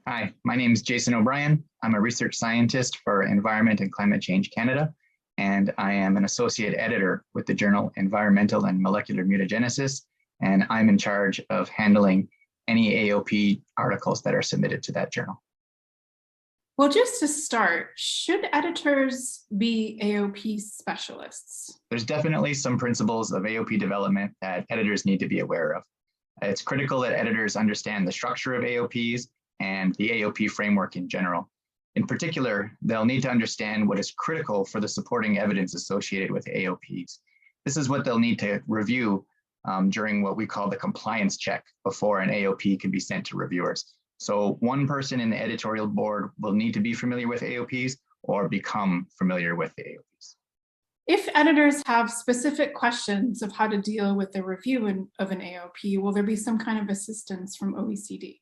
Hi, my name is Jason O'Brien. I'm a research scientist for Environment and Climate Change Canada, and I am an associate editor with the journal Environmental and Molecular Mutagenesis, and I'm in charge of handling any AOP articles that are submitted to that journal. Well, just to start, should editors be AOP specialists? There's definitely some principles of AOP development that editors need to be aware of. It's critical that editors understand the structure of AOPs and the AOP framework in general. In particular, they'll need to understand what is critical for the supporting evidence associated with AOPs. This is what they'll need to review during what we call the compliance check before an AOP can be sent to reviewers. So one person in the editorial board will need to be familiar with AOPs or become familiar with the AOPs. If editors have specific questions of how to deal with the review of an AOP, will there be some kind of assistance from OECD?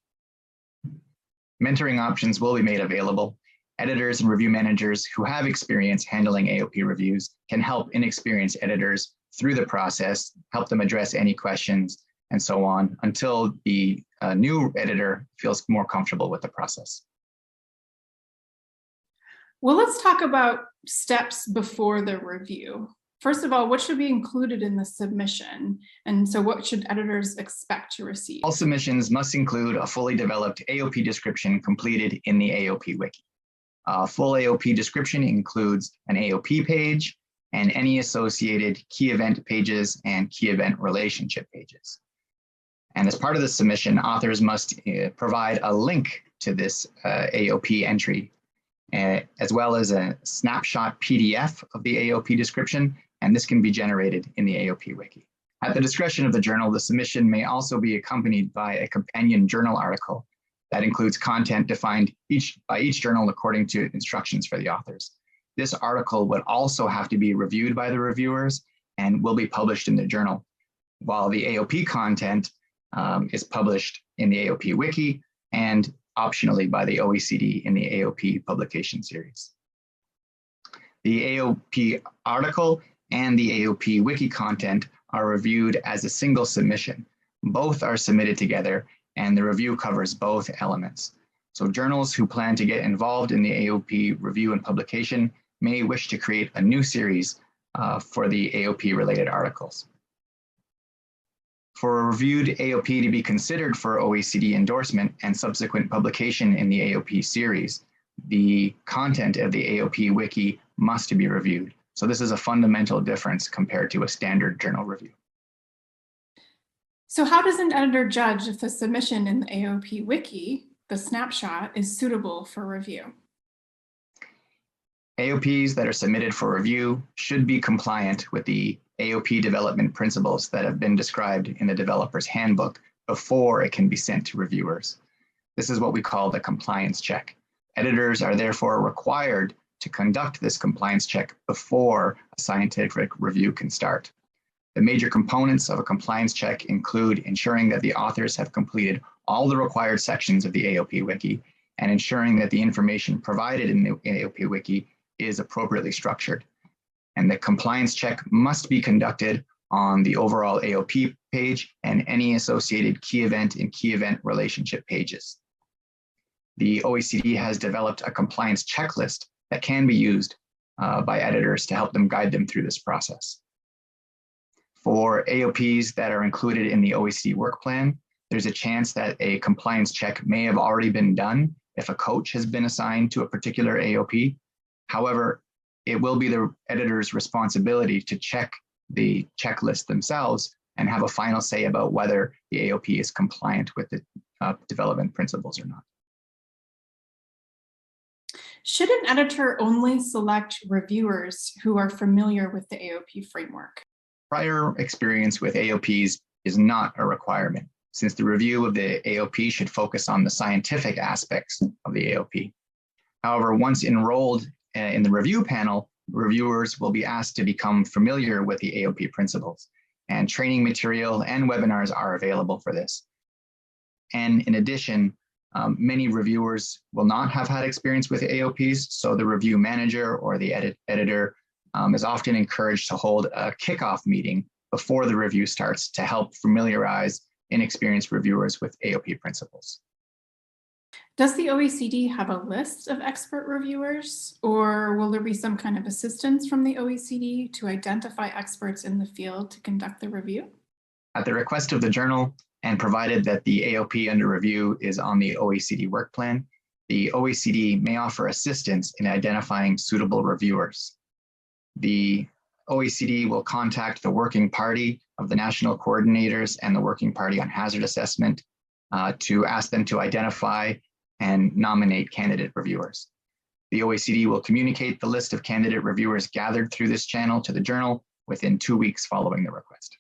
Mentoring options will be made available. Editors and review managers who have experience handling AOP reviews can help inexperienced editors through the process, help them address any questions, and so on, until the new editor feels more comfortable with the process. Well, let's talk about steps before the review. First of all, what should be included in the submission? And so what should editors expect to receive? All submissions must include a fully developed AOP description completed in the AOP wiki. A full AOP description includes an AOP page and any associated key event pages and key event relationship pages. And as part of the submission, authors must provide a link to this AOP entry, as well as a snapshot PDF of the AOP description, and this can be generated in the AOP wiki. At the discretion of the journal, the submission may also be accompanied by a companion journal article that includes content defined by each journal according to instructions for the authors. This article would also have to be reviewed by the reviewers and will be published in the journal, while the AOP content is published in the AOP wiki and optionally by the OECD in the AOP publication series. The AOP article and the AOP wiki content are reviewed as a single submission. Both are submitted together and the review covers both elements. So journals who plan to get involved in the AOP review and publication may wish to create a new series for the AOP related articles. For a reviewed AOP to be considered for OECD endorsement and subsequent publication in the AOP series, the content of the AOP wiki must be reviewed. So this is a fundamental difference compared to a standard journal review. So how does an editor judge if the submission in the AOP wiki, the snapshot, is suitable for review? AOPs that are submitted for review should be compliant with the AOP development principles that have been described in the developer's handbook before it can be sent to reviewers. This is what we call the compliance check. Editors are therefore required to conduct this compliance check before a scientific review can start. The major components of a compliance check include ensuring that the authors have completed all the required sections of the AOP wiki and ensuring that the information provided in the AOP wiki is appropriately structured. And the compliance check must be conducted on the overall AOP page and any associated key event and key event relationship pages. The OECD has developed a compliance checklist that can be used by editors to help them guide them through this process. For AOPs that are included in the OECD work plan, there's a chance that a compliance check may have already been done if a coach has been assigned to a particular AOP. However, it will be the editor's responsibility to check the checklist themselves and have a final say about whether the AOP is compliant with the development principles or not. Should an editor only select reviewers who are familiar with the AOP framework? Prior experience with AOPs is not a requirement, since the review of the AOP should focus on the scientific aspects of the AOP. However, once enrolled in the review panel, reviewers will be asked to become familiar with the AOP principles, and training material and webinars are available for this. And in addition, many reviewers will not have had experience with AOPs, so the review manager or the editor is often encouraged to hold a kickoff meeting before the review starts to help familiarize inexperienced reviewers with AOP principles. Does the OECD have a list of expert reviewers, or will there be some kind of assistance from the OECD to identify experts in the field to conduct the review? At the request of the journal, and provided that the AOP under review is on the OECD work plan, the OECD may offer assistance in identifying suitable reviewers. The OECD will contact the working party of the national coordinators and the working party on hazard assessment to ask them to identify and nominate candidate reviewers. The OECD will communicate the list of candidate reviewers gathered through this channel to the journal within 2 weeks following the request.